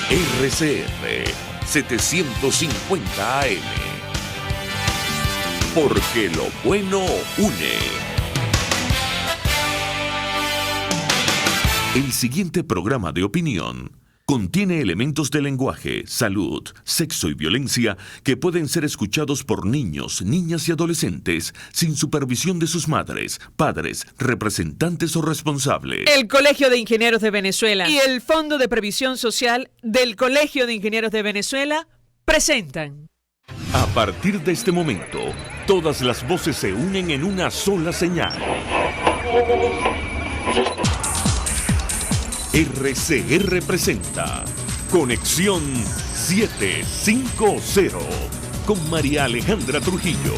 RCR 750 AM. Porque lo bueno une. El siguiente programa de opinión contiene elementos de lenguaje, salud, sexo y violencia que pueden ser escuchados por niños, niñas y adolescentes sin supervisión de sus madres, padres, representantes o responsables. El Colegio de Ingenieros de Venezuela y el Fondo de Previsión Social del Colegio de Ingenieros de Venezuela presentan. A partir de este momento, todas las voces se unen en una sola señal. RCR presenta Conexión 750 con María Alejandra Trujillo.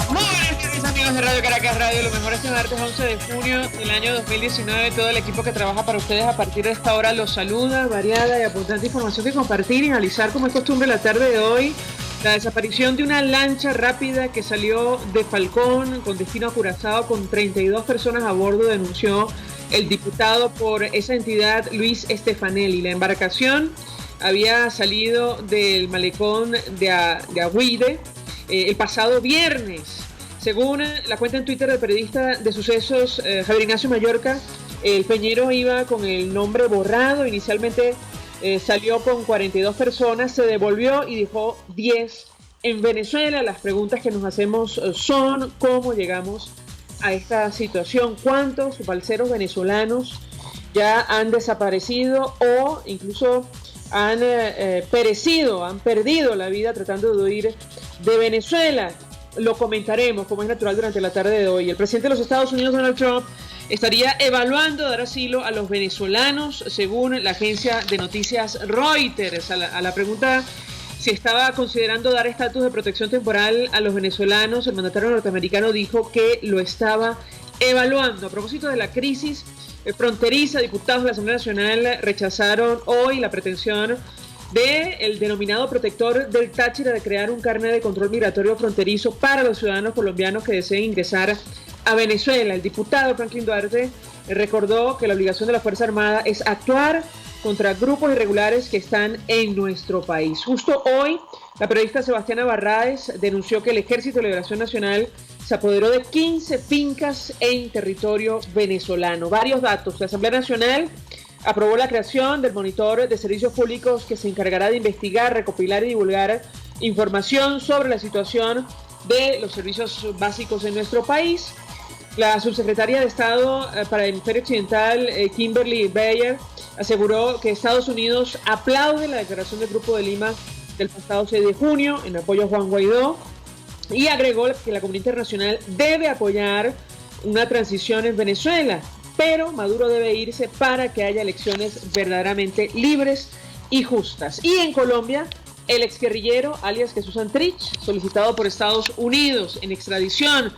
Muy buenas tardes, amigos de Radio Caracas Radio. Lo mejor este martes 11 de junio del año 2019. Todo el equipo que trabaja para ustedes a partir de esta hora los saluda. Variada y apuntante información que compartir y analizar como es costumbre la tarde de hoy. La desaparición de una lancha rápida que salió de Falcón con destino a Curazao con 32 personas a bordo, denunció el diputado por esa entidad, Luis Stefanelli. La embarcación había salido del malecón de Aguide el pasado viernes. Según la cuenta en Twitter del periodista de sucesos Javier Ignacio Mallorca, el peñero iba con el nombre borrado. Inicialmente salió con 42 personas, se devolvió y dejó 10 en Venezuela. Las preguntas que nos hacemos son: ¿cómo llegamos a esta situación? ¿Cuántos balseros venezolanos ya han desaparecido o incluso han perecido, han perdido la vida tratando de huir de Venezuela? Lo comentaremos, como es natural, durante la tarde de hoy. El presidente de los Estados Unidos, Donald Trump, estaría evaluando dar asilo a los venezolanos, según la agencia de noticias Reuters. A la pregunta si estaba considerando dar estatus de protección temporal a los venezolanos, el mandatario norteamericano dijo que lo estaba evaluando. A propósito de la crisis fronteriza, diputados de la Asamblea Nacional rechazaron hoy la pretensión del denominado protector del Táchira de crear un carnet de control migratorio fronterizo para los ciudadanos colombianos que deseen ingresar a Venezuela. El diputado Franklin Duarte recordó que la obligación de la Fuerza Armada es actuar contra grupos irregulares que están en nuestro país. Justo hoy, la periodista Sebastiana Barraez denunció que el Ejército de Liberación Nacional se apoderó de 15 fincas en territorio venezolano. Varios datos. La Asamblea Nacional aprobó la creación del monitor de servicios públicos que se encargará de investigar, recopilar y divulgar información sobre la situación de los servicios básicos en nuestro país. La subsecretaria de Estado para el Hemisferio Occidental, Kimberly Bayer, aseguró que Estados Unidos aplaude la declaración del Grupo de Lima del pasado 6 de junio en apoyo a Juan Guaidó y agregó que la comunidad internacional debe apoyar una transición en Venezuela, pero Maduro debe irse para que haya elecciones verdaderamente libres y justas. Y en Colombia, el exguerrillero alias Jesús Santrich, solicitado por Estados Unidos en extradición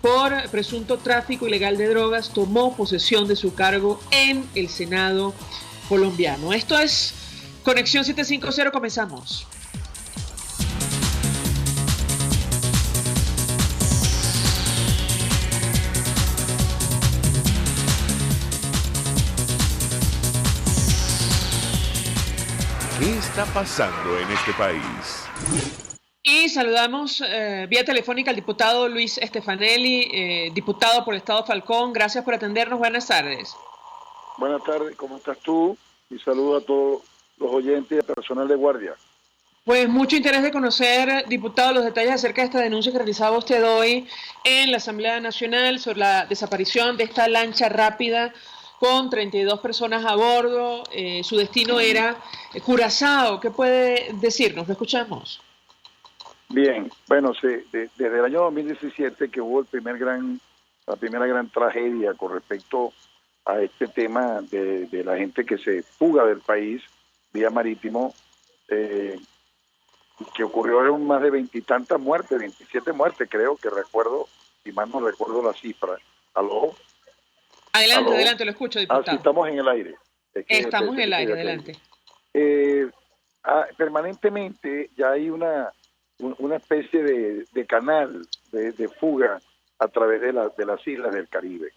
por presunto tráfico ilegal de drogas, tomó posesión de su cargo en el Senado colombiano. Esto es Conexión 750, comenzamos. ¿Qué está pasando en este país? Y saludamos vía telefónica al diputado Luis Stefanelli, diputado por el Estado Falcón. Gracias por atendernos. Buenas tardes. Buenas tardes, ¿cómo estás tú? Y saludo a todos los oyentes y al personal de guardia. Pues mucho interés de conocer, diputado, los detalles acerca de esta denuncia que realizaba usted hoy en la Asamblea Nacional sobre la desaparición de esta lancha rápida con 32 personas a bordo. Su destino era Curazao. ¿Qué puede decirnos? Lo escuchamos. Bien, bueno, desde el año 2017 que hubo la primera gran tragedia con respecto a este tema de la gente que se fuga del país vía marítimo, que ocurrió en más de 20 y tantas muertes, 27 muertes creo que recuerdo, si mal no recuerdo la cifra. ¿Aló? Adelante, lo escucho, diputado. Sí, estamos en el aire. Estamos en el aire, adelante. Permanentemente ya hay una especie de canal de fuga a través de las islas del Caribe.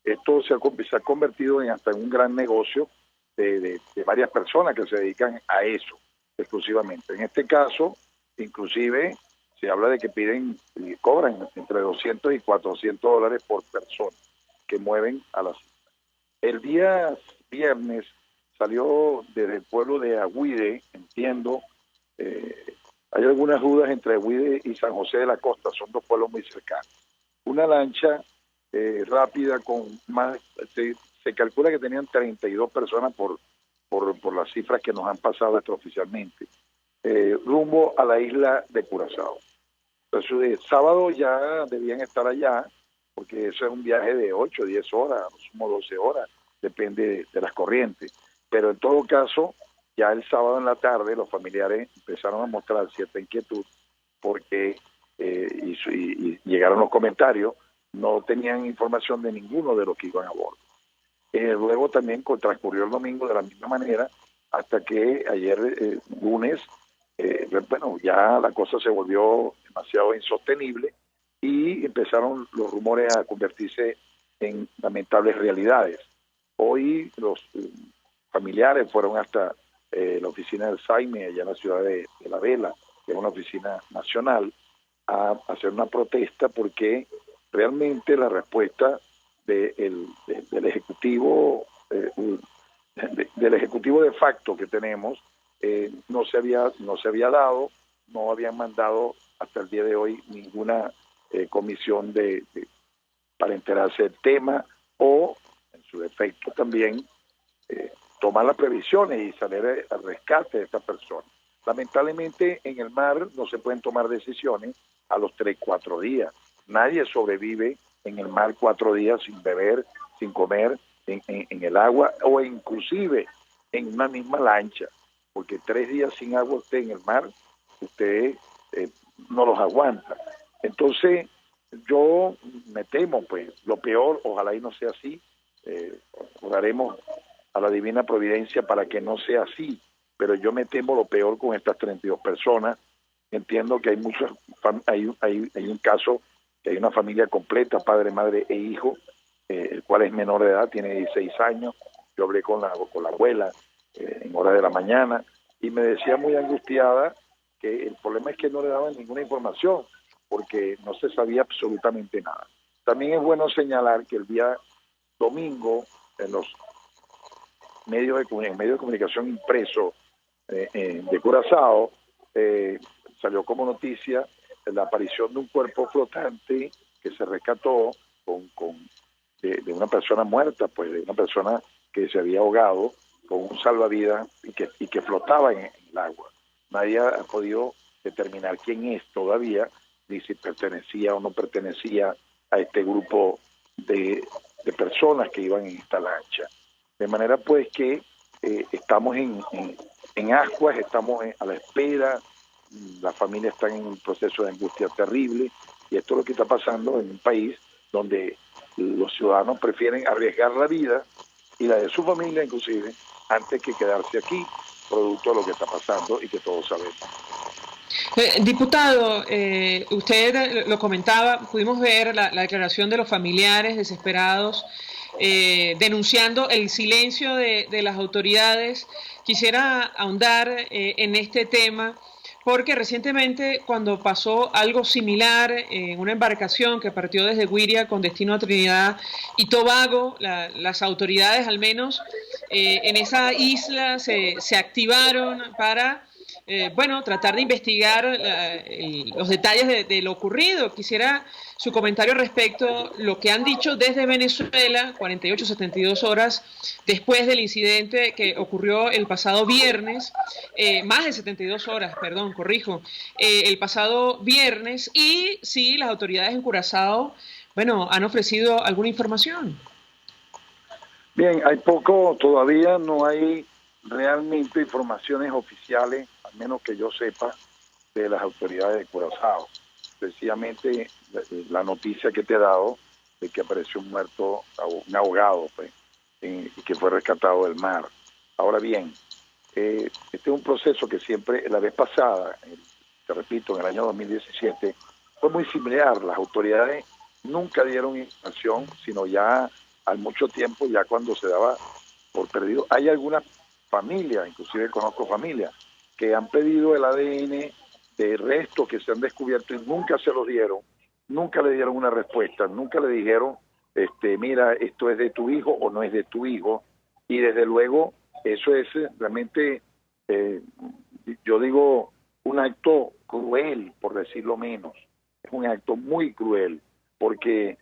Esto se ha convertido en hasta un gran negocio de varias personas que se dedican a eso exclusivamente. En este caso, inclusive, se habla de que piden y cobran entre $200 y $400 por persona que mueven a las islas. El día viernes salió desde el pueblo de Agüide, entiendo, hay algunas dudas entre Agüide y San José de la Costa, son dos pueblos muy cercanos. Una lancha rápida con más, se calcula que tenían 32 personas por las cifras que nos han pasado extraoficialmente, rumbo a la isla de Curazao. Entonces, sábado ya debían estar allá, porque eso es un viaje de 8, 10 horas, no sumo 12 horas, depende de las corrientes. Pero en todo caso, ya el sábado en la tarde los familiares empezaron a mostrar cierta inquietud porque y llegaron los comentarios, no tenían información de ninguno de los que iban a bordo. Luego también transcurrió el domingo de la misma manera, hasta que ayer, lunes, bueno, ya la cosa se volvió demasiado insostenible y empezaron los rumores a convertirse en lamentables realidades. Hoy los familiares fueron hasta la oficina del SAIME, allá en la ciudad de La Vela, que es una oficina nacional, a hacer una protesta porque realmente la respuesta del ejecutivo del ejecutivo de facto que tenemos no se había dado, no habían mandado hasta el día de hoy ninguna comisión para enterarse del tema o en su defecto también tomar las previsiones y salir al rescate de esta persona. Lamentablemente en el mar no se pueden tomar decisiones a los 3-4 días. Nadie sobrevive en el mar 4 días sin beber, sin comer, en el agua o inclusive en una misma lancha, porque 3 días sin agua usted en el mar, usted no los aguanta. Entonces yo me temo, pues lo peor, ojalá y no sea así, oraremos a la divina providencia para que no sea así, pero yo me temo lo peor con estas 32 personas. Entiendo que hay un caso que hay una familia completa, padre, madre e hijo, el cual es menor de edad, tiene 16 años. Yo hablé con la abuela en horas de la mañana y me decía muy angustiada que el problema es que no le daban ninguna información porque no se sabía absolutamente nada. También es bueno señalar que el día domingo en los medios de comunicación impreso de Curazao salió como noticia la aparición de un cuerpo flotante que se rescató de una persona muerta, pues de una persona que se había ahogado con un salvavidas y que flotaba en el agua. Nadie ha podido determinar quién es todavía, ni si pertenecía o no pertenecía a este grupo de personas que iban en esta lancha. De manera pues que estamos en ascuas, estamos a la espera, las familias están en un proceso de angustia terrible y esto es lo que está pasando en un país donde los ciudadanos prefieren arriesgar la vida y la de su familia inclusive antes que quedarse aquí, producto de lo que está pasando y que todos sabemos. Diputado, usted lo comentaba, pudimos ver la declaración de los familiares desesperados denunciando el silencio de las autoridades. Quisiera ahondar en este tema porque recientemente cuando pasó algo similar en una embarcación que partió desde Güiria con destino a Trinidad y Tobago, las autoridades al menos en esa isla se activaron para tratar de investigar los detalles de lo ocurrido. Quisiera su comentario respecto a lo que han dicho desde Venezuela, 48, 72 horas después del incidente que ocurrió el pasado viernes, más de 72 horas, perdón, corrijo, el pasado viernes, y si las autoridades en Curazao, han ofrecido alguna información. Bien, hay poco, todavía no hay realmente informaciones oficiales, al menos que yo sepa, de las autoridades de Curazao. Sencillamente la noticia que te he dado de que apareció un muerto, un ahogado, pues, y que fue rescatado del mar. Ahora bien, este es un proceso que siempre, la vez pasada, te repito, en el año 2017, fue muy similar. Las autoridades nunca dieron información, sino ya al mucho tiempo, ya cuando se daba por perdido. Hay algunas familias, inclusive conozco familias, que han pedido el ADN de restos que se han descubierto y nunca se los dieron, nunca le dieron una respuesta, nunca le dijeron, mira, esto es de tu hijo o no es de tu hijo, y desde luego eso es realmente, yo digo, un acto cruel, por decirlo menos, es un acto muy cruel, porque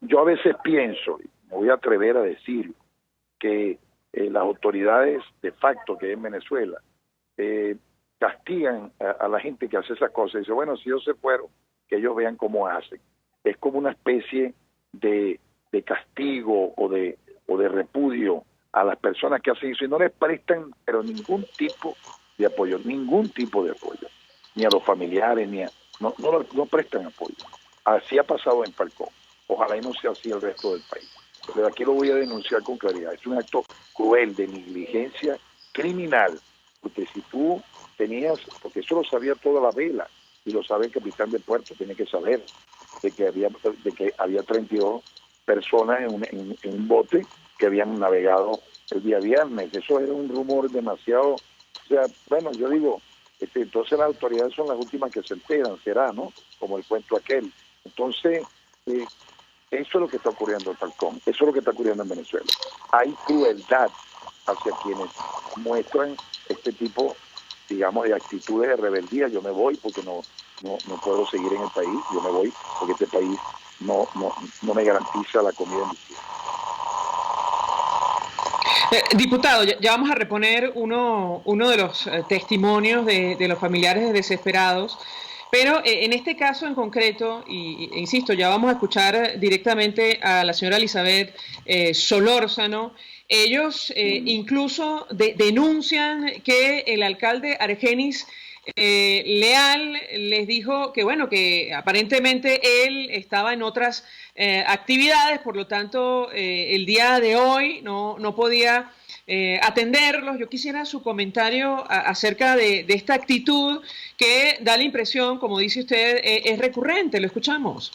yo a veces pienso, y me voy a atrever a decirlo, que las autoridades de facto que hay en Venezuela castigan a la gente que hace esas cosas. Dice, bueno, si ellos se fueron, que ellos vean cómo hacen. Es como una especie de castigo o de repudio a las personas que hacen eso y no les prestan pero ningún tipo de apoyo, ni a los familiares, no prestan apoyo. Así ha pasado en Falcón. Ojalá y no sea así el resto del país. Pero aquí lo voy a denunciar con claridad. Es un acto cruel de negligencia criminal, porque si tú tenías, porque eso lo sabía toda la vela, y lo sabe el capitán del puerto, tiene que saber de que había 32 personas en un bote que habían navegado el día viernes. Eso era un rumor demasiado, o sea, bueno, yo digo, entonces las autoridades son las últimas que se enteran, será, ¿no? Como el cuento aquel. Entonces, eso es lo que está ocurriendo en Falcón, eso es lo que está ocurriendo en Venezuela. Hay crueldad hacia quienes muestran este tipo, digamos, de actitudes de rebeldía. Yo me voy porque no puedo seguir en el país, yo me voy porque este país no me garantiza la comida en mi vida. Diputado, ya vamos a reponer uno de los testimonios de los familiares desesperados, pero en este caso en concreto, e insisto, ya vamos a escuchar directamente a la señora Elizabeth Solórzano. Ellos incluso denuncian que el alcalde Argenis Leal les dijo que bueno, que aparentemente él estaba en otras actividades, por lo tanto el día de hoy no podía atenderlos. Yo quisiera su comentario acerca de esta actitud que da la impresión, como dice usted, es recurrente. Lo escuchamos.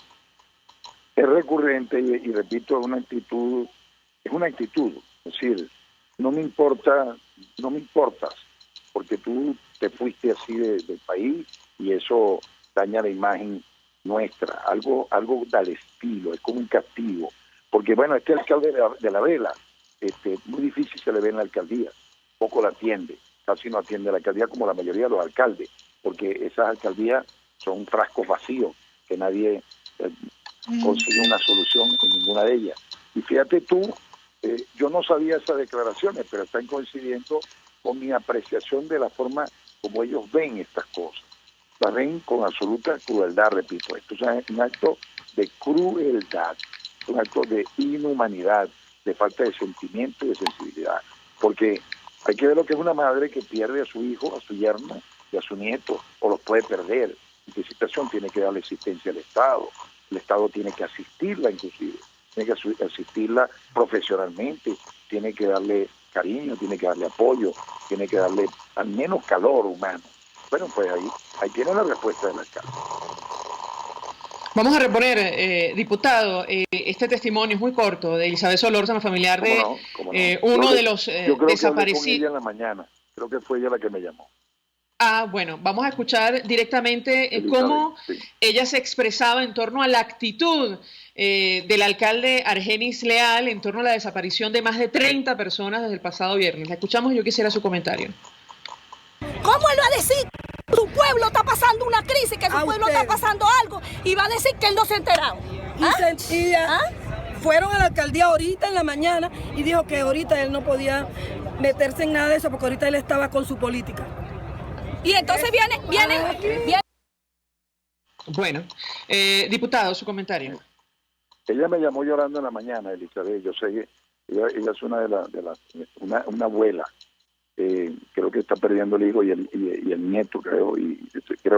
Es recurrente y repito, es una actitud, es decir, no me importas, porque tú te fuiste así del país y eso daña la imagen nuestra, algo del estilo, es como un castigo, porque bueno, este alcalde de la Vela, muy difícil se le ve en la alcaldía, poco la atiende, casi no atiende la alcaldía como la mayoría de los alcaldes, porque esas alcaldías son frascos vacíos, que nadie consigue una solución en ninguna de ellas. Y fíjate tú, yo no sabía esas declaraciones, pero están coincidiendo con mi apreciación de la forma como ellos ven estas cosas. Las ven con absoluta crueldad, repito. Esto es un acto de crueldad, un acto de inhumanidad, de falta de sentimiento y de sensibilidad. Porque hay que ver lo que es una madre que pierde a su hijo, a su yerno y a su nieto, o los puede perder. ¿En qué situación? Tiene que darle asistencia al Estado. El Estado tiene que asistirla, inclusive. Tiene que asistirla profesionalmente, tiene que darle cariño, tiene que darle apoyo, tiene que darle al menos calor humano. Bueno, pues ahí tiene la respuesta del alcalde. Vamos a reponer, diputado, este testimonio es muy corto de Elizabeth Solórzano, familiar de ¿Cómo no? uno de los yo creo desaparecidos. Que hablé con ella en la mañana, creo que fue ella la que me llamó. Bueno, vamos a escuchar directamente cómo ella se expresaba en torno a la actitud del alcalde Argenis Leal en torno a la desaparición de más de 30 personas desde el pasado viernes. La escuchamos, yo quisiera su comentario. ¿Cómo él va a decir que su pueblo está pasando una crisis, que su pueblo está pasando algo, y va a decir que él no se ha enterado? Fueron a la alcaldía ahorita en la mañana y dijo que ahorita él no podía meterse en nada de eso porque ahorita él estaba con su política. Y entonces viene. Bueno, diputado, su comentario. Ella me llamó llorando en la mañana, Elizabeth. Yo sé que ella es una una abuela. Creo que está perdiendo el hijo y el nieto, creo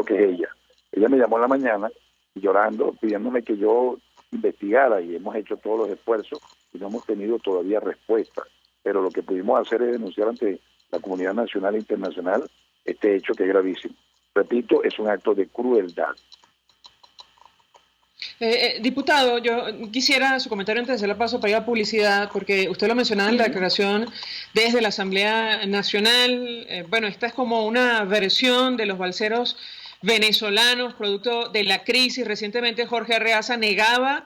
que es ella. Ella me llamó en la mañana llorando, pidiéndome que yo investigara, y hemos hecho todos los esfuerzos y no hemos tenido todavía respuesta. Pero lo que pudimos hacer es denunciar ante la comunidad nacional e internacional este hecho que es gravísimo. Repito, es un acto de crueldad. Diputado, yo quisiera su comentario antes de hacer la paso para ir a publicidad, porque usted lo mencionaba en la declaración desde la Asamblea Nacional. Bueno, esta es como una versión de los balseros venezolanos, producto de la crisis. Recientemente Jorge Arreaza negaba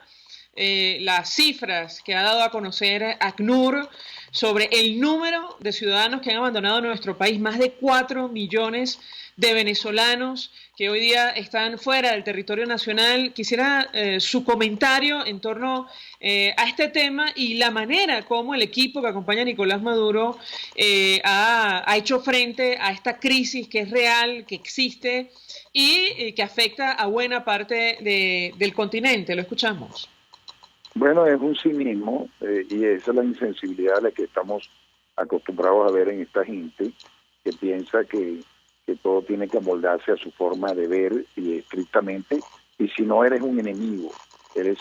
las cifras que ha dado a conocer ACNUR sobre el número de ciudadanos que han abandonado nuestro país, más de 4 millones de venezolanos que hoy día están fuera del territorio nacional. Quisiera su comentario en torno a este tema y la manera como el equipo que acompaña a Nicolás Maduro ha hecho frente a esta crisis que es real, que existe y que afecta a buena parte del continente. Lo escuchamos. Bueno, es un cinismo y esa es la insensibilidad a la que estamos acostumbrados a ver en esta gente que piensa que todo tiene que amoldarse a su forma de ver y estrictamente, y si no eres un enemigo, no eres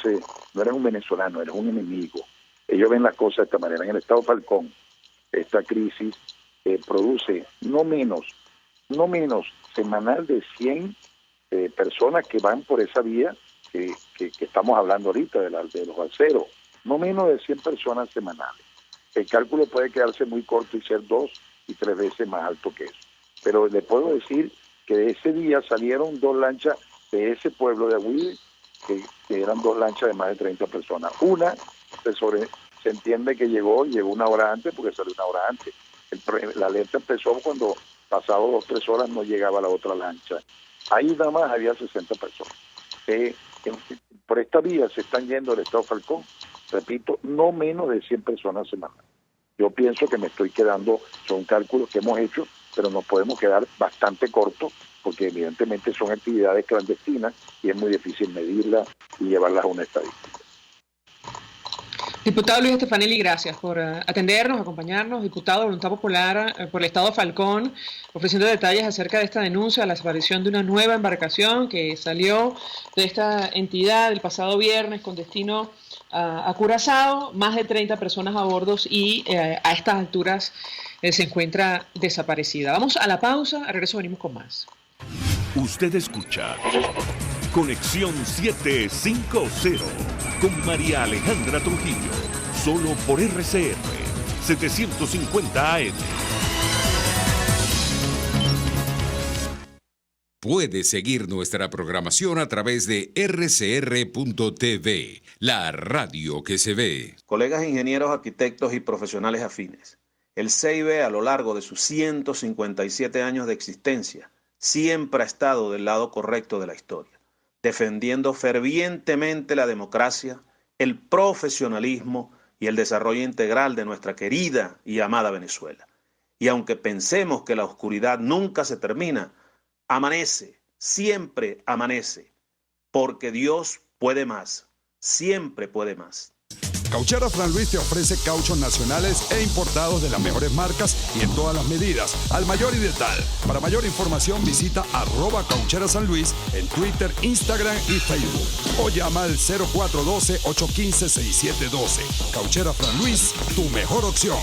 un venezolano, eres un enemigo. Ellos ven las cosas de esta manera. En el estado Falcón, esta crisis produce no menos semanal de 100 personas que van por esa vía que estamos hablando ahorita, de los balseros, no menos de 100 personas semanales. El cálculo puede quedarse muy corto y ser 2 y 3 veces más alto que eso. Pero le puedo decir que de ese día salieron 2 lanchas de ese pueblo de Agüí, que eran 2 lanchas de más de 30 personas. Una se entiende que llegó 1 hora antes, porque salió 1 hora antes. La alerta empezó cuando pasado 2 o 3 horas no llegaba la otra lancha. Ahí nada más había 60 personas. Por esta vía se están yendo del estado Falcón, repito, no menos de 100 personas semanales. Yo pienso que me estoy quedando, son cálculos que hemos hecho, pero nos podemos quedar bastante cortos, porque evidentemente son actividades clandestinas y es muy difícil medirlas y llevarlas a una estadística. Diputado Luis Stefanelli, gracias por atendernos, acompañarnos. Diputado de Voluntad Popular por el Estado Falcón, ofreciendo detalles acerca de esta denuncia a la desaparición de una nueva embarcación que salió de esta entidad el pasado viernes con destino a Curazao, más de 30 personas a bordo y a estas alturas se encuentra desaparecida. Vamos a la pausa, a regreso venimos con más. Usted escucha Conexión 750 con María Alejandra Trujillo, solo por RCR 750 AM. Puede seguir nuestra programación a través de rcr.tv, la radio que se ve. Colegas ingenieros, arquitectos y profesionales afines, el CEIBE a lo largo de sus 157 años de existencia siempre ha estado del lado correcto de la historia, defendiendo fervientemente la democracia, el profesionalismo y el desarrollo integral de nuestra querida y amada Venezuela. Y aunque pensemos que la oscuridad nunca se termina, amanece, siempre amanece, porque Dios puede más, siempre puede más. Cauchera Fran Luis te ofrece cauchos nacionales e importados de las mejores marcas y en todas las medidas, al mayor y de tal. Para mayor información visita @Cauchera San Luis en Twitter, Instagram y Facebook. O llama al 0412-815-6712. Cauchera Fran Luis, tu mejor opción.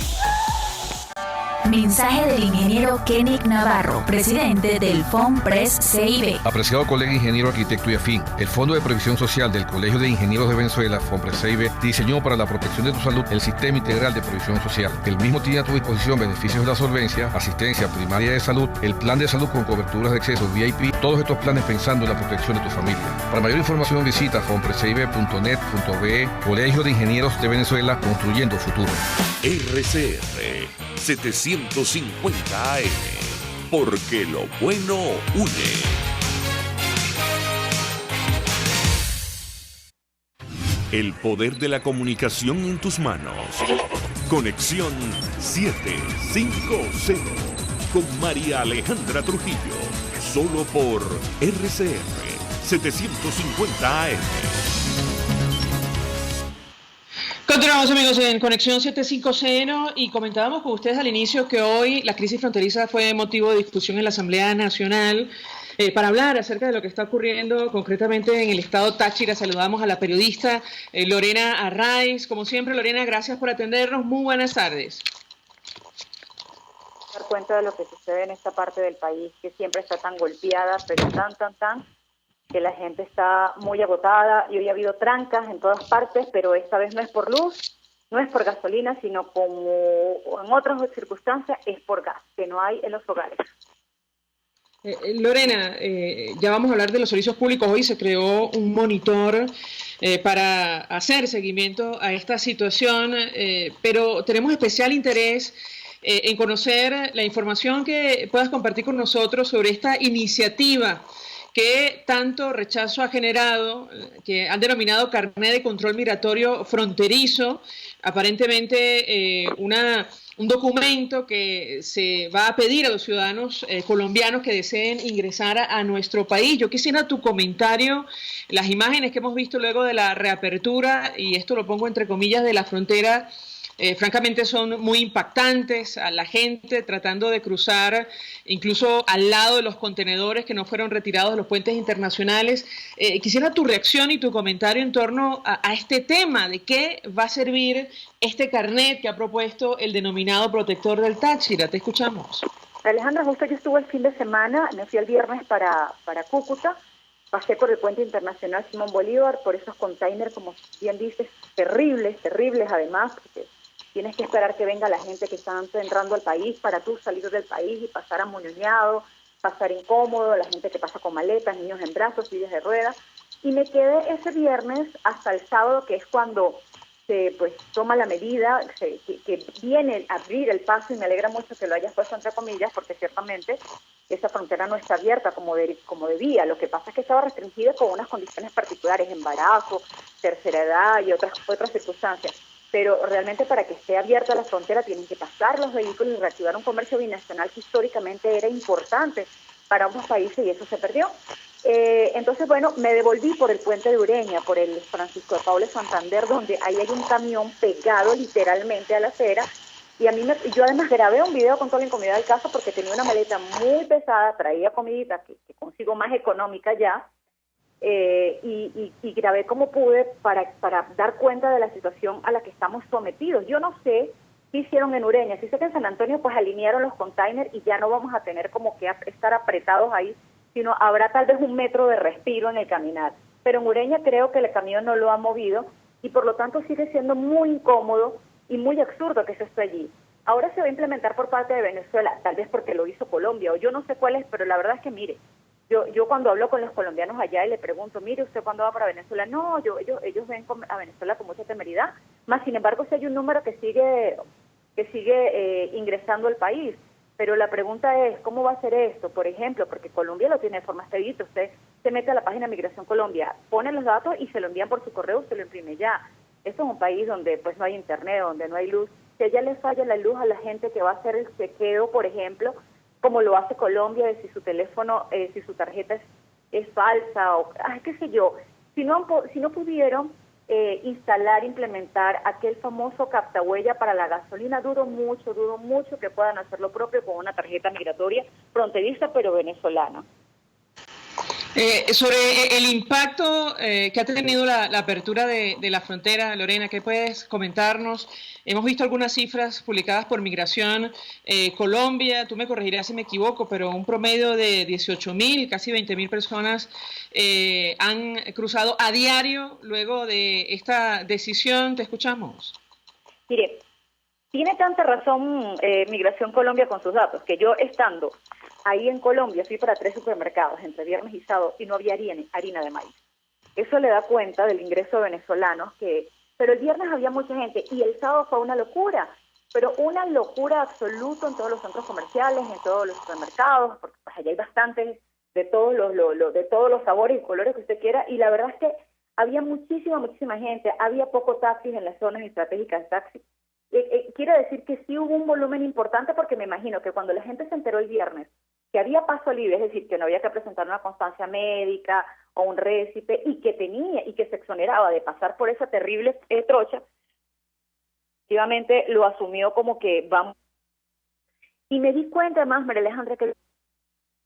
Mensaje del ingeniero Kenick Navarro, presidente del FONPRES CIB. Apreciado colega ingeniero, arquitecto y afín, el Fondo de Previsión Social del Colegio de Ingenieros de Venezuela, FONPRES CIB, diseñó para la protección de tu salud el Sistema Integral de Previsión Social. El mismo tiene a tu disposición beneficios de la solvencia, asistencia primaria de salud, el plan de salud con coberturas de acceso VIP, todos estos planes pensando en la protección de tu familia. Para mayor información visita fonprescibe.net.be, Colegio de Ingenieros de Venezuela, construyendo futuro. RCR 750 AM, porque lo bueno une. El poder de la comunicación en tus manos. Conexión 750 con María Alejandra Trujillo, solo por RCR 750 AM. Continuamos, amigos, en Conexión 750 y comentábamos con ustedes al inicio que hoy la crisis fronteriza fue motivo de discusión en la Asamblea Nacional. Para hablar acerca de lo que está ocurriendo concretamente en el estado Táchira, saludamos a la periodista Lorena Arraiz. Como siempre, Lorena, gracias por atendernos. Muy buenas tardes. Dar cuenta de lo que sucede en esta parte del país que siempre está tan golpeada, pero tan que la gente está muy agotada y hoy ha habido trancas en todas partes, pero esta vez no es por luz, no es por gasolina, sino como en otras circunstancias es por gas, que no hay en los hogares. Lorena, ya vamos a hablar de los servicios públicos. Hoy se creó un monitor para hacer seguimiento a esta situación, pero tenemos especial interés en conocer la información que puedas compartir con nosotros sobre esta iniciativa que tanto rechazo ha generado, que han denominado carnet de control migratorio fronterizo, aparentemente un documento que se va a pedir a los ciudadanos colombianos que deseen ingresar a nuestro país. Yo quisiera tu comentario, las imágenes que hemos visto luego de la reapertura, y esto lo pongo entre comillas, de la frontera, francamente son muy impactantes, a la gente tratando de cruzar incluso al lado de los contenedores que no fueron retirados de los puentes internacionales. Quisiera tu reacción y tu comentario en torno a este tema, de qué va a servir este carnet que ha propuesto el denominado protector del Táchira. Te escuchamos. Alejandra, justo yo estuve el fin de semana, me fui el viernes para Cúcuta, pasé por el puente internacional Simón Bolívar, por esos containers, como bien dices, terribles además, porque tienes que esperar que venga la gente que está entrando al país para tú salir del país y pasar amoñoñado, pasar incómodo, la gente que pasa con maletas, niños en brazos, sillas de ruedas. Y me quedé ese viernes hasta el sábado, que es cuando se toma la medida, que viene a abrir el paso, y me alegra mucho que lo hayas puesto entre comillas, porque ciertamente esa frontera no está abierta como debía. Lo que pasa es que estaba restringida con unas condiciones particulares, embarazo, tercera edad y otras circunstancias. Pero realmente para que esté abierta la frontera tienen que pasar los vehículos y reactivar un comercio binacional que históricamente era importante para ambos países, y eso se perdió. Entonces, bueno, me devolví por el puente de Ureña, por el Francisco de Paula Santander, donde ahí hay un camión pegado literalmente a la acera, y yo además grabé un video con toda la incomodidad del caso porque tenía una maleta muy pesada, traía comidita que consigo más económica ya, y grabé como pude para dar cuenta de la situación a la que estamos sometidos. Yo no sé qué hicieron en Ureña, sí sé que en San Antonio pues alinearon los containers y ya no vamos a tener como que estar apretados ahí, sino habrá tal vez un metro de respiro en el caminar. Pero en Ureña creo que el camión no lo ha movido y por lo tanto sigue siendo muy incómodo y muy absurdo que eso esté allí. Ahora se va a implementar por parte de Venezuela, tal vez porque lo hizo Colombia o yo no sé cuál es, pero la verdad es que mire, yo cuando hablo con los colombianos allá y le pregunto, mire, ¿usted cuándo va para Venezuela? No, ellos ven a Venezuela con mucha temeridad, más sin embargo si hay un número que sigue ingresando al país. Pero la pregunta es, ¿cómo va a ser esto? Por ejemplo, porque Colombia lo tiene de forma expedita. Usted se mete a la página de Migración Colombia, pone los datos y se lo envían por su correo, usted lo imprime ya. Esto es un país donde pues no hay internet, donde no hay luz. Si allá le falla la luz a la gente que va a hacer el chequeo, por ejemplo, como lo hace Colombia, de si su teléfono, si su tarjeta es falsa o qué sé yo. Si no pudieron implementar aquel famoso captahuella para la gasolina, dudo mucho que puedan hacer lo propio con una tarjeta migratoria fronteriza pero venezolana. Sobre el impacto que ha tenido la apertura de la frontera, Lorena, ¿qué puedes comentarnos? Hemos visto algunas cifras publicadas por Migración Colombia, tú me corregirás si me equivoco, pero un promedio de 18.000, casi 20.000 personas han cruzado a diario luego de esta decisión. Te escuchamos. Mire, tiene tanta razón Migración Colombia con sus datos, que yo estando ahí en Colombia fui para 3 supermercados entre viernes y sábado y no había harina de maíz. Eso le da cuenta del ingreso de venezolanos pero el viernes había mucha gente y el sábado fue una locura, pero una locura absoluta en todos los centros comerciales, en todos los supermercados, porque pues allá hay bastantes de todos los sabores y colores que usted quiera, y la verdad es que había muchísima gente, había poco taxis en las zonas estratégicas de taxi. Quiero decir que sí hubo un volumen importante porque me imagino que cuando la gente se enteró el viernes que había paso libre, es decir, que no había que presentar una constancia médica o un récipe y que se exoneraba de pasar por esa terrible trocha, efectivamente lo asumió como que vamos. Y me di cuenta además, María Alejandra, que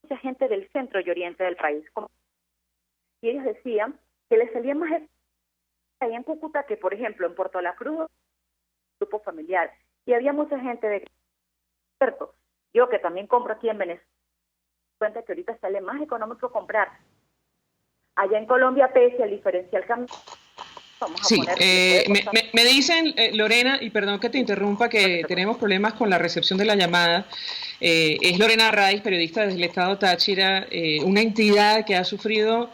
mucha gente del centro y oriente del país, y ellos decían que les salía más ahí en Cúcuta que, por ejemplo, en Puerto La Cruz, grupo familiar, y había mucha gente de cierto. Yo que también compro aquí en Venezuela, cuenta que ahorita sale más económico comprar Allá en Colombia, pese al diferencial cambio. Sí, me dicen, Lorena, y perdón que te interrumpa, que tenemos problemas con la recepción de la llamada. Es Lorena Arraiz, periodista desde el estado Táchira, una entidad que ha sufrido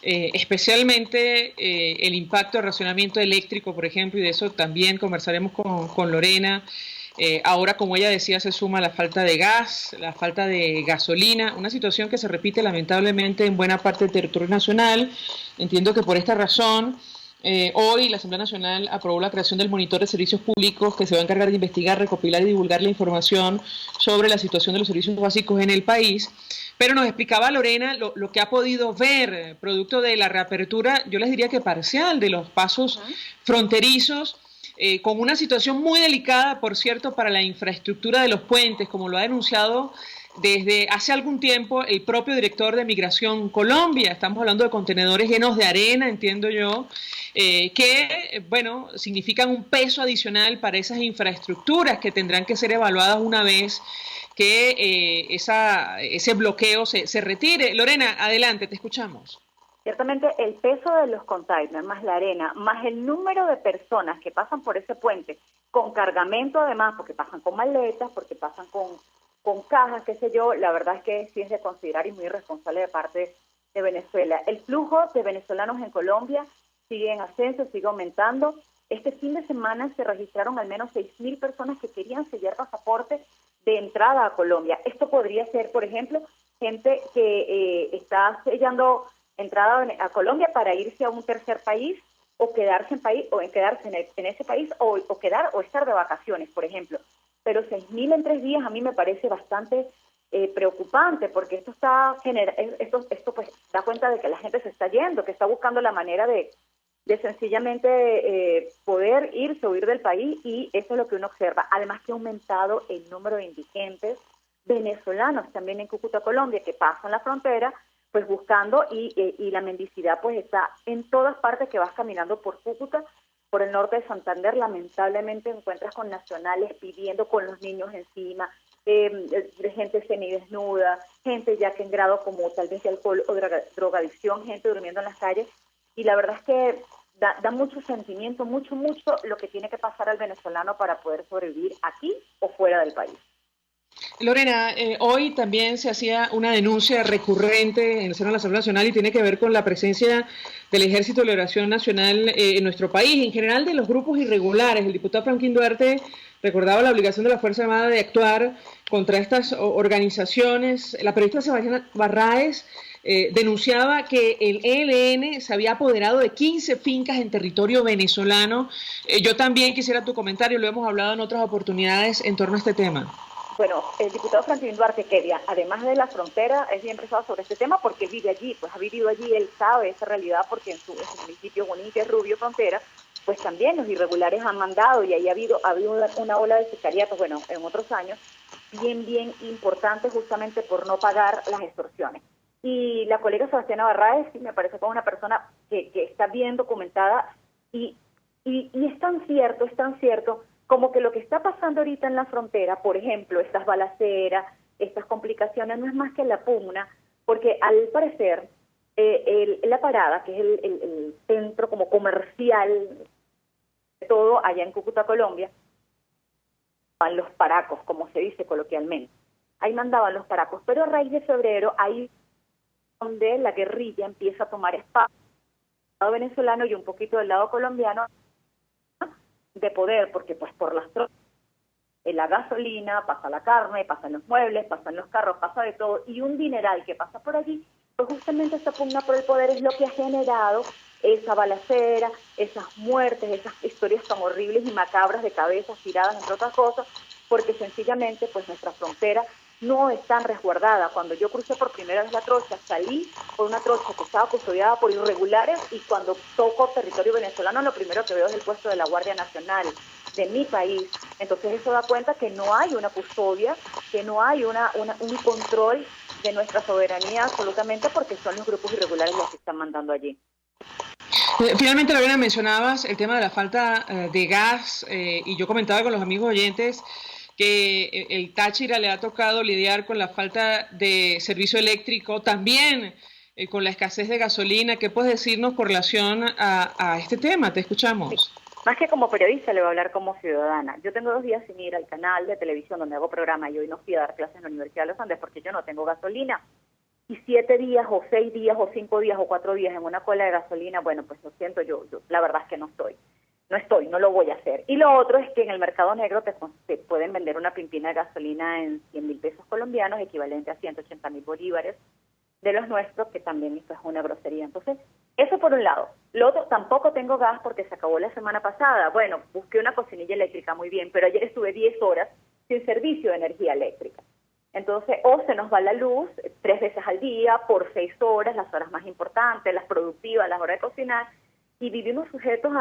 especialmente el impacto del racionamiento eléctrico, por ejemplo, y de eso también conversaremos con Lorena. Ahora, como ella decía, se suma la falta de gas, la falta de gasolina, una situación que se repite lamentablemente en buena parte del territorio nacional. Entiendo que por esta razón, hoy la Asamblea Nacional aprobó la creación del Monitor de Servicios Públicos, que se va a encargar de investigar, recopilar y divulgar la información sobre la situación de los servicios básicos en el país. Pero nos explicaba Lorena lo que ha podido ver producto de la reapertura, yo les diría que parcial, de los pasos fronterizos, con una situación muy delicada, por cierto, para la infraestructura de los puentes, como lo ha denunciado desde hace algún tiempo el propio director de Migración Colombia. Estamos hablando de contenedores llenos de arena, entiendo yo, que, bueno, significan un peso adicional para esas infraestructuras que tendrán que ser evaluadas una vez que ese bloqueo se retire. Lorena, adelante, te escuchamos. Ciertamente el peso de los containers, más la arena, más el número de personas que pasan por ese puente, con cargamento además, porque pasan con maletas, porque pasan con cajas, qué sé yo, la verdad es que sí es de considerar y muy irresponsable de parte de Venezuela. El flujo de venezolanos en Colombia sigue en ascenso, sigue aumentando. Este fin de semana se registraron al menos 6.000 personas que querían sellar pasaporte de entrada a Colombia. Esto podría ser, por ejemplo, gente que está sellando entrada a Colombia para irse a un tercer país o quedarse en ese país o estar de vacaciones, por ejemplo. Pero 6.000 en 3 días a mí me parece bastante preocupante, porque esto pues da cuenta de que la gente se está yendo, que está buscando la manera de sencillamente poder irse o huir del país, y eso es lo que uno observa. Además que ha aumentado el número de indigentes venezolanos también en Cúcuta, Colombia, que pasan la frontera pues buscando, y la mendicidad pues está en todas partes que vas caminando por Cúcuta, por el norte de Santander. Lamentablemente encuentras con nacionales pidiendo, con los niños encima, gente semidesnuda, gente ya que en grado como tal vez de alcohol o drogadicción, gente durmiendo en las calles, y la verdad es que da mucho sentimiento, mucho lo que tiene que pasar al venezolano para poder sobrevivir aquí o fuera del país. Lorena, hoy también se hacía una denuncia recurrente en el seno de la Asamblea Nacional y tiene que ver con la presencia del Ejército de Liberación Nacional en nuestro país, en general de los grupos irregulares. El diputado Franklin Duarte recordaba la obligación de la Fuerza Armada de actuar contra estas organizaciones. La periodista Sebastiana Barraez denunciaba que el ELN se había apoderado de 15 fincas en territorio venezolano. Yo también quisiera tu comentario, lo hemos hablado en otras oportunidades en torno a este tema. Bueno, el diputado Franklin Duarte, que además de la frontera, es bien pesado sobre este tema porque vive allí, pues ha vivido allí, él sabe esa realidad, porque en su municipio Bonita, Rubio, frontera, pues también los irregulares han mandado, y ahí ha habido una ola de sicariatos, bueno, en otros años, bien importante, justamente por no pagar las extorsiones. Y la colega Sebastiana Barraez, sí, me parece como una persona que está bien documentada, y es tan cierto, como que lo que está pasando ahorita en la frontera, por ejemplo, estas balaceras, estas complicaciones, no es más que la pugna, porque al parecer la parada, que es el centro como comercial de todo allá en Cúcuta, Colombia, van los paracos, como se dice coloquialmente. Ahí mandaban los paracos, pero a raíz de febrero, ahí donde la guerrilla empieza a tomar espacio del lado venezolano y un poquito del lado colombiano de poder, porque pues por las tropas, la gasolina, pasa la carne, pasan los muebles, pasan los carros, pasa de todo, y un dineral que pasa por allí, pues justamente esta pugna por el poder es lo que ha generado esa balacera, esas muertes, esas historias tan horribles y macabras de cabezas tiradas, entre otras cosas, porque sencillamente pues nuestra frontera no es tan resguardada. Cuando yo crucé por primera vez la trocha, salí por una trocha que estaba custodiada por irregulares, y cuando toco territorio venezolano, lo primero que veo es el puesto de la Guardia Nacional de mi país. Entonces eso da cuenta que no hay una custodia, que no hay un control de nuestra soberanía absolutamente, porque son los grupos irregulares los que están mandando allí. Finalmente, Lorena, mencionabas el tema de la falta de gas, y yo comentaba con los amigos oyentes que el Táchira le ha tocado lidiar con la falta de servicio eléctrico también con la escasez de gasolina. ¿Qué puedes decirnos con relación a este tema? Te escuchamos. Sí. Más que como periodista, le voy a hablar como ciudadana. Yo tengo 2 días sin ir al canal de televisión donde hago programa y hoy no fui a dar clases en la Universidad de los Andes porque yo no tengo gasolina. Y 7 días o 6 días o 5 días o 4 días en una cola de gasolina, bueno, pues lo siento, yo la verdad es que no lo voy a hacer. Y lo otro es que en el mercado negro te pueden vender una pimpina de gasolina en 100.000 pesos colombianos, equivalente a 180.000 bolívares de los nuestros, que también esto es una grosería. Entonces, eso por un lado. Lo otro, tampoco tengo gas porque se acabó la semana pasada. Bueno, busqué una cocinilla eléctrica, muy bien, pero ayer estuve 10 horas sin servicio de energía eléctrica. Entonces, o se nos va la luz 3 veces al día, por 6 horas, las horas más importantes, las productivas, las horas de cocinar, y vivimos sujetos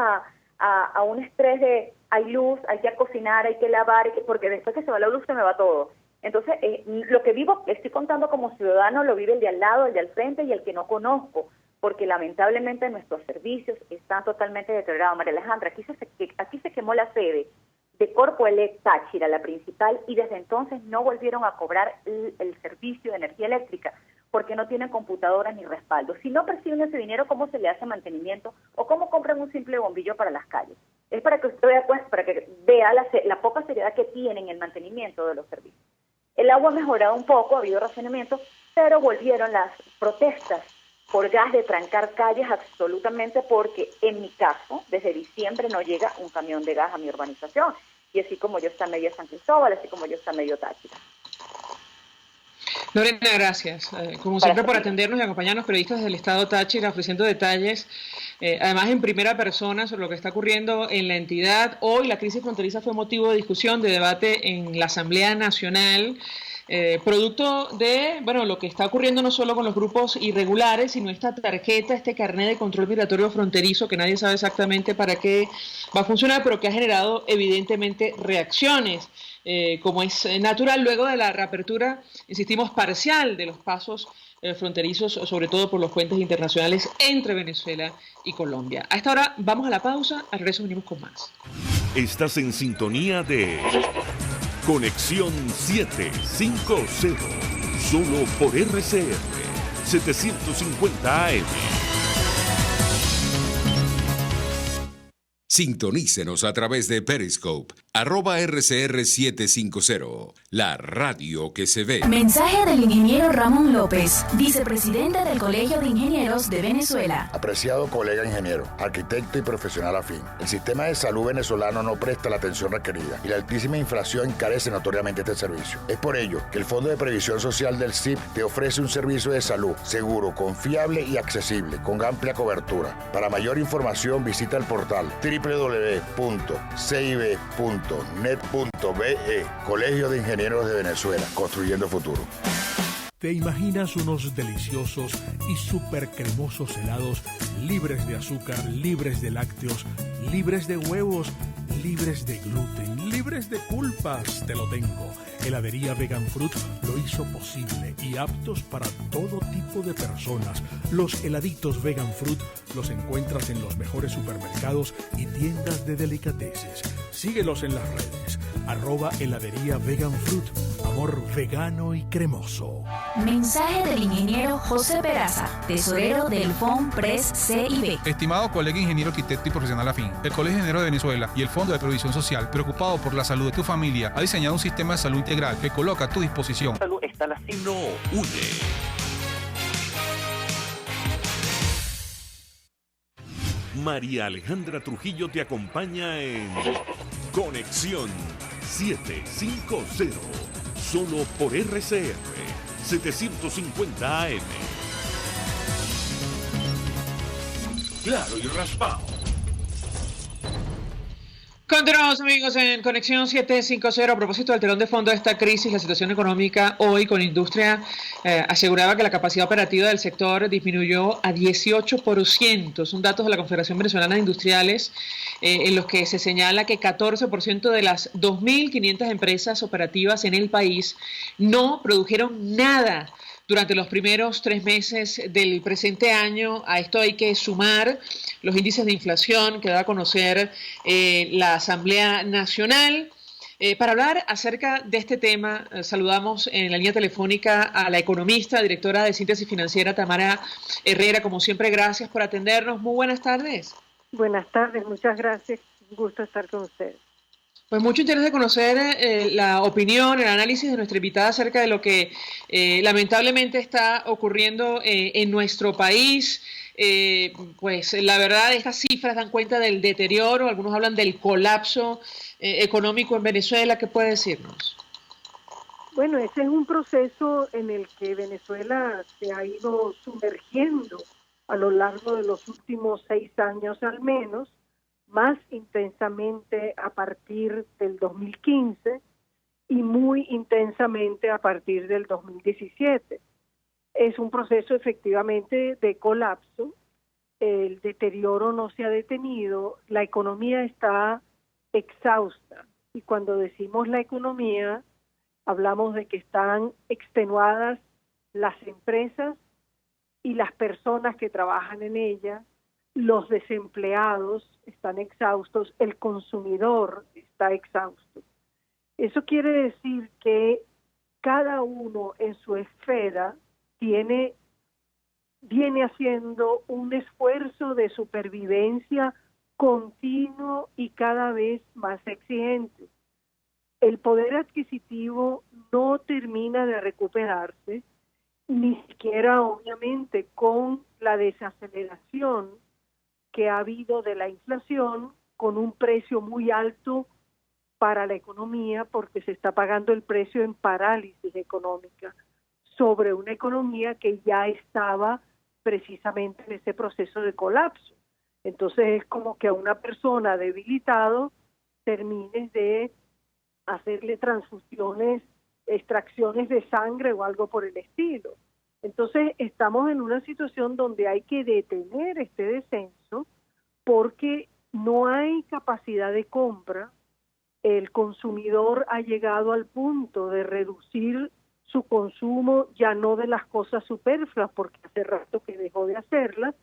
a un estrés de hay luz, hay que cocinar, hay que lavar, porque después que se va la luz se me va todo. Entonces, lo que estoy contando como ciudadano, lo vive el de al lado, el de al frente y el que no conozco, porque lamentablemente nuestros servicios están totalmente deteriorados. María Alejandra, aquí se quemó la sede de Corpoelec Táchira, la principal, y desde entonces no volvieron a cobrar el servicio de energía eléctrica, porque no tienen computadoras ni respaldo. Si no perciben ese dinero, ¿cómo se le hace mantenimiento? ¿O cómo compran un simple bombillo para las calles? Es para que usted vea, pues, para que vea la poca seriedad que tienen en el mantenimiento de los servicios. El agua ha mejorado un poco, ha habido racionamiento, pero volvieron las protestas por gas de trancar calles absolutamente, porque en mi caso, desde diciembre no llega un camión de gas a mi urbanización, y así como yo está medio San Cristóbal, así como yo está medio Táchira. Lorena, gracias. Como siempre, por atendernos y acompañarnos, periodistas del Estado Táchira, ofreciendo detalles, además en primera persona, sobre lo que está ocurriendo en la entidad. Hoy la crisis fronteriza fue motivo de discusión, de debate en la Asamblea Nacional, producto de lo que está ocurriendo no solo con los grupos irregulares, sino esta tarjeta, este carnet de control migratorio fronterizo, que nadie sabe exactamente para qué va a funcionar, pero que ha generado evidentemente reacciones. Como es natural, luego de la reapertura, insistimos, parcial de los pasos fronterizos, sobre todo por los puentes internacionales entre Venezuela y Colombia. A esta hora vamos a la pausa, al regreso venimos con más. Estás en sintonía de Conexión 750, solo por RCR 750 AM. Sintonícenos a través de Periscope, @RCR750, la radio que se ve. Mensaje del ingeniero Ramón López, vicepresidente del Colegio de Ingenieros de Venezuela. Apreciado colega ingeniero, arquitecto y profesional afín, el sistema de salud venezolano no presta la atención requerida y la altísima inflación encarece notoriamente este servicio. Es por ello que el Fondo de Previsión Social del CIP te ofrece un servicio de salud seguro, confiable y accesible, con amplia cobertura. Para mayor información visita el portal www.cib.net.be, Colegio de Ingenieros de Venezuela, construyendo futuro. ¿Te imaginas unos deliciosos y súper cremosos helados libres de azúcar, libres de lácteos, libres de huevos, libres de gluten, libres de culpas? Te lo tengo. Heladería Vegan Fruit lo hizo posible y aptos para todo tipo de personas. Los heladitos Vegan Fruit los encuentras en los mejores supermercados y tiendas de delicateces. Síguelos en las redes. @heladería Vegan Fruit. Amor vegano y cremoso. Mensaje del ingeniero José Peraza, tesorero del FOMPRES CIB. Estimado colega ingeniero, arquitecto y profesional afín, el Colegio de Ingenieros de Venezuela y el Fondo de Previsión Social, preocupado por la salud de tu familia, ha diseñado un sistema de salud integral que coloca a tu disposición. No une. María Alejandra Trujillo te acompaña en Conexión 750, solo por RCR 750 AM. Claro y raspado. Continuamos, amigos, en Conexión 750. A propósito del telón de fondo de esta crisis, la situación económica hoy con industria aseguraba que la capacidad operativa del sector disminuyó a 18%. Son datos de la Confederación Venezolana de Industriales, en los que se señala que 14% de las 2.500 empresas operativas en el país no produjeron nada durante los primeros 3 meses del presente año. A esto hay que sumar los índices de inflación que da a conocer la Asamblea Nacional. Para hablar acerca de este tema, saludamos en la línea telefónica a la economista, directora de Síntesis Financiera, Tamara Herrera. Como siempre, gracias por atendernos. Muy buenas tardes. Buenas tardes, muchas gracias. Un gusto estar con ustedes. Pues mucho interés de conocer la opinión, el análisis de nuestra invitada acerca de lo que lamentablemente está ocurriendo en nuestro país. Pues la verdad, estas cifras dan cuenta del deterioro, algunos hablan del colapso económico en Venezuela. ¿Qué puede decirnos? Bueno, ese es un proceso en el que Venezuela se ha ido sumergiendo a lo largo de los últimos 6 años al menos, más intensamente a partir del 2015 y muy intensamente a partir del 2017. Es un proceso efectivamente de colapso, el deterioro no se ha detenido, la economía está exhausta y cuando decimos la economía hablamos de que están extenuadas las empresas y las personas que trabajan en ella, los desempleados están exhaustos, el consumidor está exhausto. Eso quiere decir que cada uno en su esfera viene haciendo un esfuerzo de supervivencia continuo y cada vez más exigente. El poder adquisitivo no termina de recuperarse, ni siquiera obviamente con la desaceleración que ha habido de la inflación, con un precio muy alto para la economía, porque se está pagando el precio en parálisis económica sobre una economía que ya estaba precisamente en ese proceso de colapso. Entonces es como que a una persona debilitado termines de hacerle transfusiones, extracciones de sangre o algo por el estilo. Entonces estamos en una situación donde hay que detener este descenso porque no hay capacidad de compra. El consumidor ha llegado al punto de reducir su consumo, ya no de las cosas superfluas, porque hace rato que dejó de hacerlas,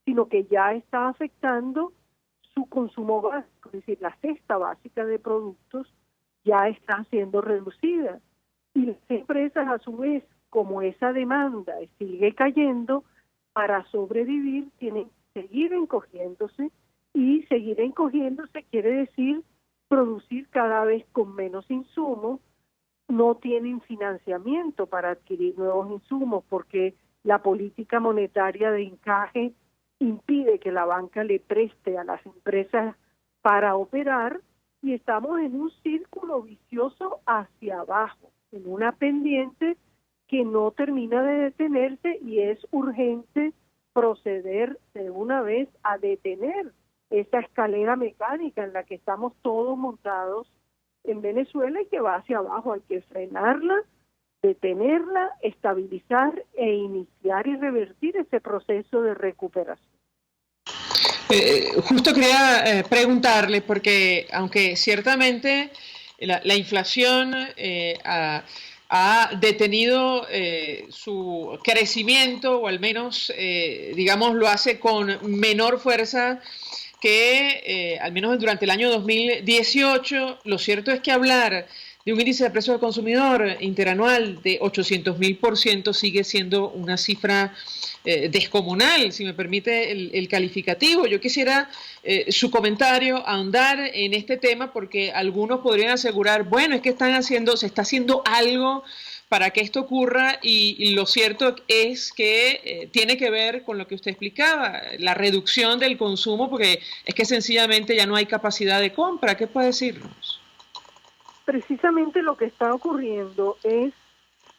sino que ya está afectando su consumo básico, es decir, la cesta básica de productos ya está siendo reducida. Y las empresas, a su vez, como esa demanda sigue cayendo, para sobrevivir tienen que seguir encogiéndose, y seguir encogiéndose quiere decir producir cada vez con menos insumos. No tienen financiamiento para adquirir nuevos insumos porque la política monetaria de encaje impide que la banca le preste a las empresas para operar, y estamos en un círculo vicioso hacia abajo, en una pendiente que no termina de detenerse, y es urgente proceder de una vez a detener esa escalera mecánica en la que estamos todos montados en Venezuela y que va hacia abajo. Hay que frenarla, detenerla, estabilizar e iniciar y revertir ese proceso de recuperación. Justo quería preguntarle, porque aunque ciertamente la inflación ha detenido su crecimiento, o al menos, digamos, lo hace con menor fuerza que al menos durante el año 2018, lo cierto es que hablar de un índice de precios del consumidor interanual de 800.000% sigue siendo una cifra descomunal, si me permite el calificativo. Yo quisiera su comentario, ahondar en este tema, porque algunos podrían asegurar, bueno, es que se está haciendo algo para que esto ocurra, y lo cierto es que tiene que ver con lo que usted explicaba, la reducción del consumo, porque es que sencillamente ya no hay capacidad de compra. ¿Qué puede decirnos? Precisamente lo que está ocurriendo es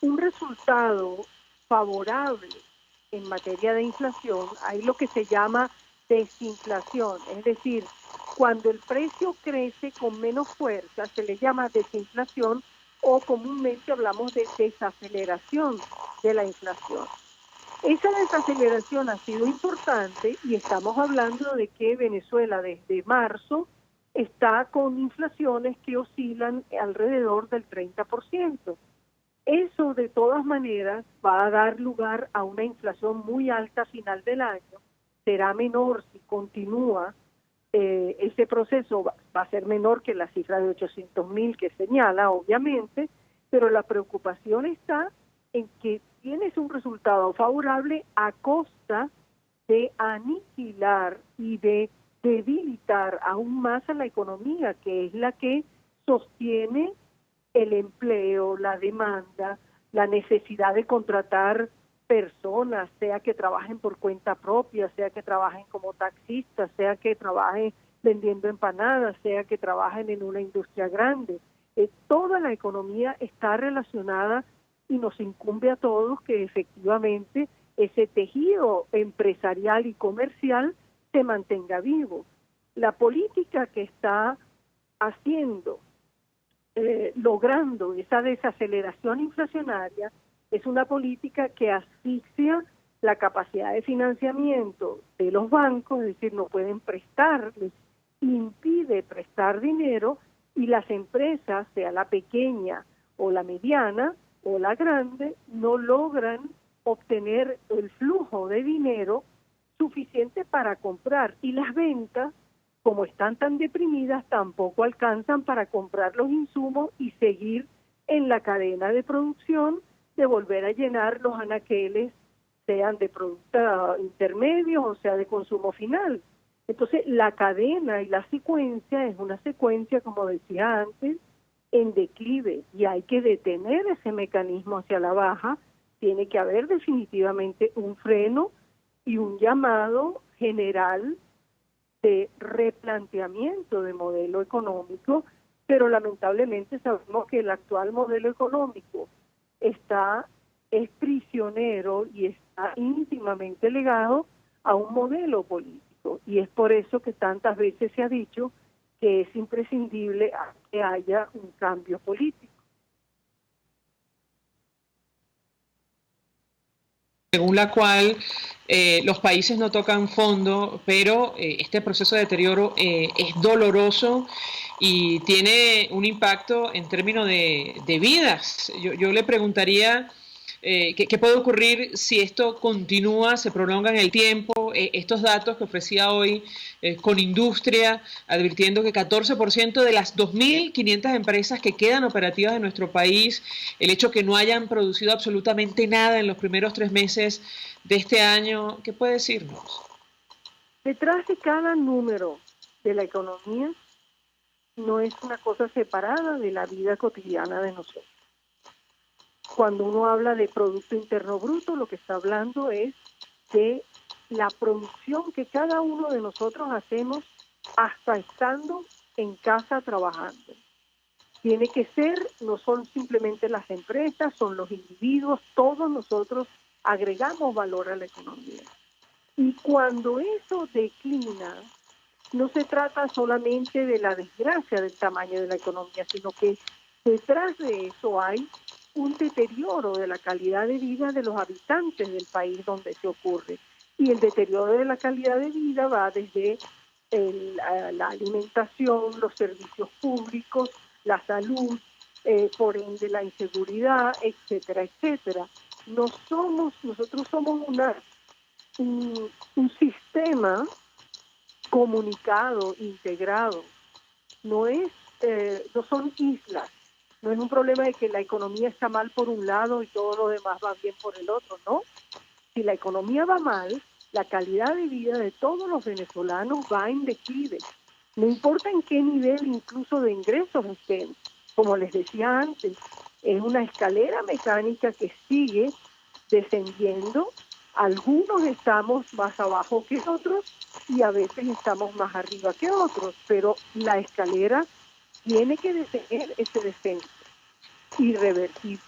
un resultado favorable en materia de inflación. Hay lo que se llama desinflación, es decir, cuando el precio crece con menos fuerza se le llama desinflación, o comúnmente hablamos de desaceleración de la inflación. Esa desaceleración ha sido importante, y estamos hablando de que Venezuela desde marzo está con inflaciones que oscilan alrededor del 30%. Eso de todas maneras va a dar lugar a una inflación muy alta a final del año, será menor si continúa ese proceso va a ser menor que la cifra de 800.000 que señala, obviamente, pero la preocupación está en que tienes un resultado favorable a costa de aniquilar y de debilitar aún más a la economía, que es la que sostiene el empleo, la demanda, la necesidad de contratar personas, sea que trabajen por cuenta propia, sea que trabajen como taxistas, sea que trabajen vendiendo empanadas, sea que trabajen en una industria grande. Toda la economía está relacionada y nos incumbe a todos que efectivamente ese tejido empresarial y comercial se mantenga vivo. La política que está haciendo, logrando esa desaceleración inflacionaria, es una política que asfixia la capacidad de financiamiento de los bancos, es decir, no pueden prestarles, impide prestar dinero, y las empresas, sea la pequeña o la mediana o la grande, no logran obtener el flujo de dinero suficiente para comprar, y las ventas, como están tan deprimidas, tampoco alcanzan para comprar los insumos y seguir en la cadena de producción, de volver a llenar los anaqueles, sean de productos intermedios o sea de consumo final. Entonces, la cadena y la secuencia es una secuencia, como decía antes, en declive, y hay que detener ese mecanismo hacia la baja. Tiene que haber definitivamente un freno y un llamado general de replanteamiento de modelo económico, pero lamentablemente sabemos que el actual modelo económico es prisionero y está íntimamente ligado a un modelo político, y es por eso que tantas veces se ha dicho que es imprescindible que haya un cambio político. Según la cual los países no tocan fondo, pero este proceso de deterioro es doloroso y tiene un impacto en términos de vidas. Yo le preguntaría qué puede ocurrir si esto continúa, se prolonga en el tiempo. Estos datos que ofrecía hoy con Industria, advirtiendo que 14% de las 2.500 empresas que quedan operativas en nuestro país, el hecho que no hayan producido absolutamente nada en los primeros 3 meses de este año, ¿qué puede decirnos? Detrás de cada número de la economía no es una cosa separada de la vida cotidiana de nosotros. Cuando uno habla de Producto Interno Bruto, lo que está hablando es de la producción que cada uno de nosotros hacemos hasta estando en casa trabajando. Tiene que ser, no son simplemente las empresas, son los individuos, todos nosotros agregamos valor a la economía. Y cuando eso declina, no se trata solamente de la desgracia del tamaño de la economía, sino que detrás de eso hay un deterioro de la calidad de vida de los habitantes del país donde se ocurre. Y el deterioro de la calidad de vida va desde la alimentación, los servicios públicos, la salud, por ende la inseguridad, etcétera, etcétera. Nosotros somos un sistema comunicado, integrado. No son islas. No es un problema de que la economía está mal por un lado y todo lo demás va bien por el otro, ¿no? Si la economía va mal, la calidad de vida de todos los venezolanos va en declive. No importa en qué nivel incluso de ingresos estén. Como les decía antes, es una escalera mecánica que sigue descendiendo. Algunos estamos más abajo que otros y a veces estamos más arriba que otros, pero la escalera tiene que detener ese descenso y revertir,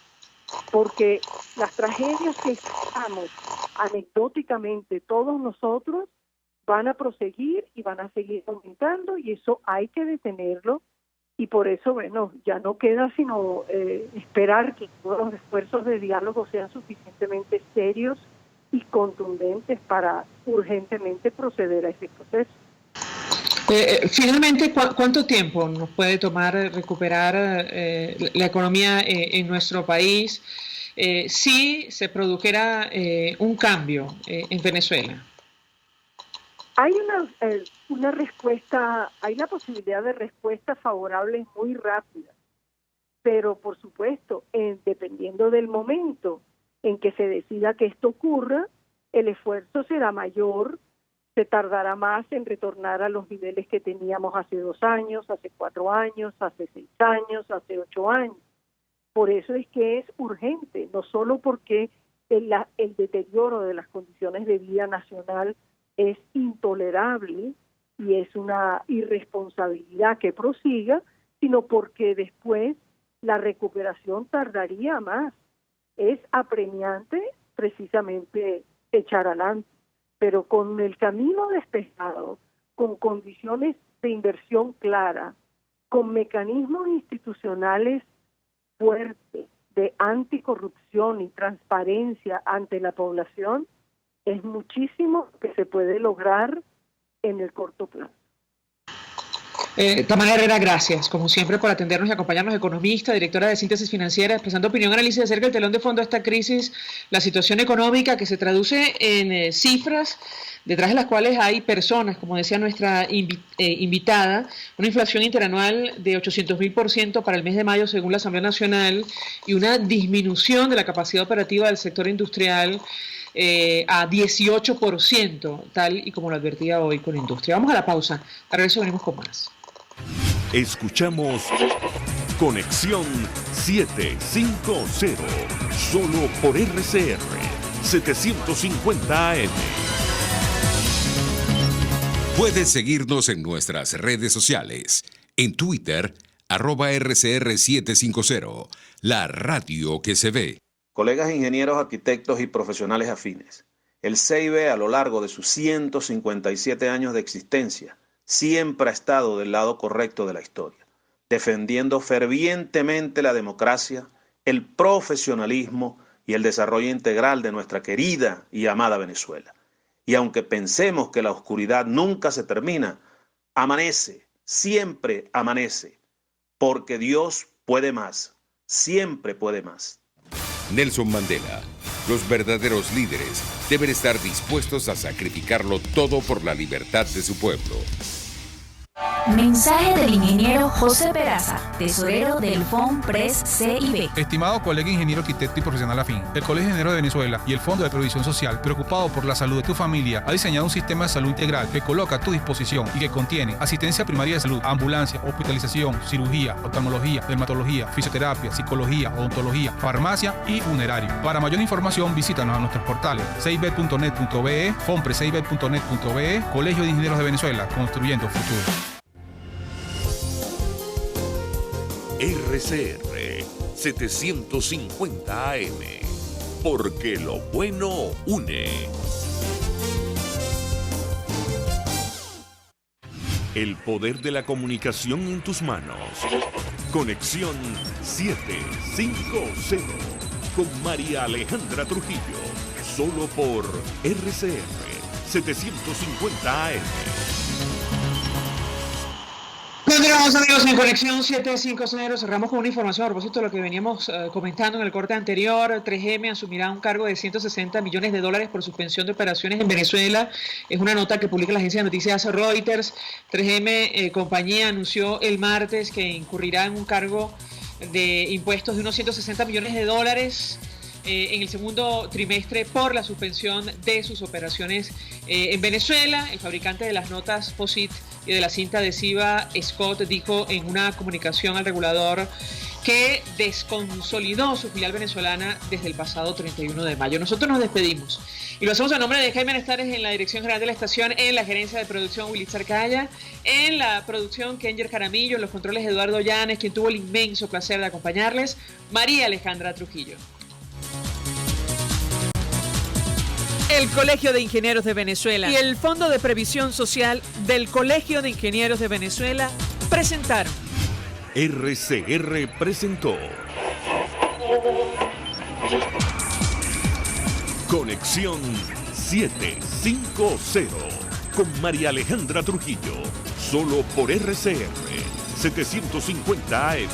porque las tragedias que estamos anecdóticamente todos nosotros van a proseguir y van a seguir aumentando, y eso hay que detenerlo. Y por eso, bueno, ya no queda sino esperar que todos los esfuerzos de diálogo sean suficientemente serios y contundentes para urgentemente proceder a ese proceso. Finalmente, ¿cuánto tiempo nos puede tomar recuperar la economía en nuestro país si se produjera un cambio en Venezuela? Hay una respuesta, hay la posibilidad de respuestas favorables muy rápidas, pero por supuesto, dependiendo del momento en que se decida que esto ocurra, el esfuerzo será mayor, se tardará más en retornar a los niveles que teníamos hace 2 años, hace 4 años, hace 6 años, hace 8 años. Por eso es que es urgente, no solo porque el deterioro de las condiciones de vida nacional es intolerable y es una irresponsabilidad que prosiga, sino porque después la recuperación tardaría más. Es apremiante precisamente echar adelante, pero con el camino despejado, con condiciones de inversión clara, con mecanismos institucionales fuertes de anticorrupción y transparencia ante la población, es muchísimo que se puede lograr en el corto plazo. Tamara Herrera, gracias, como siempre, por atendernos y acompañarnos. Economista, directora de Síntesis Financiera, expresando opinión, análisis acerca del telón de fondo de esta crisis, la situación económica que se traduce en cifras detrás de las cuales hay personas, como decía nuestra invitada, una inflación interanual de 800.000% para el mes de mayo según la Asamblea Nacional y una disminución de la capacidad operativa del sector industrial a 18%, tal y como lo advertía hoy con Industria. Vamos a la pausa, a regreso venimos con más. Escuchamos Conexión 750, solo por RCR 750 AM. Puedes seguirnos en nuestras redes sociales. En Twitter, @RCR750, la radio que se ve. Colegas ingenieros, arquitectos y profesionales afines, el CIB a lo largo de sus 157 años de existencia siempre ha estado del lado correcto de la historia, defendiendo fervientemente la democracia, el profesionalismo y el desarrollo integral de nuestra querida y amada Venezuela. Y aunque pensemos que la oscuridad nunca se termina, amanece, siempre amanece, porque Dios puede más, siempre puede más. Nelson Mandela. Los verdaderos líderes deben estar dispuestos a sacrificarlo todo por la libertad de su pueblo. Mensaje del ingeniero José Peraza, tesorero del FONPRES CIB. Estimado colega ingeniero, arquitecto y profesional afín, el Colegio de Ingenieros de Venezuela y el Fondo de Previsión Social, preocupado por la salud de tu familia, ha diseñado un sistema de salud integral que coloca a tu disposición y que contiene asistencia primaria de salud, ambulancia, hospitalización, cirugía, oftalmología, dermatología, fisioterapia, psicología, odontología, farmacia y funerario. Para mayor información, visítanos a nuestros portales cib.net.be, fonprescib.net.be, Colegio de Ingenieros de Venezuela, construyendo futuro. RCR 750 AM, porque lo bueno une. El poder de la comunicación en tus manos. Conexión 750 con María Alejandra Trujillo, solo por RCR 750 AM. Continuamos, amigos, en Conexión 750. Cerramos con una información a propósito de lo que veníamos comentando en el corte anterior. 3M asumirá un cargo de $160 millones por suspensión de operaciones en Venezuela. Es una nota que publica la agencia de noticias Reuters. 3M, compañía, anunció el martes que incurrirá en un cargo de impuestos de unos $160 millones en el segundo trimestre por la suspensión de sus operaciones en Venezuela. El fabricante de las notas POSIT y de la cinta adhesiva Scott dijo en una comunicación al regulador que desconsolidó su filial venezolana desde el pasado 31 de mayo. Nosotros nos despedimos y lo hacemos a nombre de Jaime Nestares en la dirección general de la estación, en la gerencia de producción Willy Zarcaya, en la producción Kenger Jaramillo, en los controles Eduardo Llanes, quien tuvo el inmenso placer de acompañarles, María Alejandra Trujillo. El Colegio de Ingenieros de Venezuela y el Fondo de Previsión Social del Colegio de Ingenieros de Venezuela presentaron. RCR presentó Conexión 750 con María Alejandra Trujillo, solo por RCR 750 AM.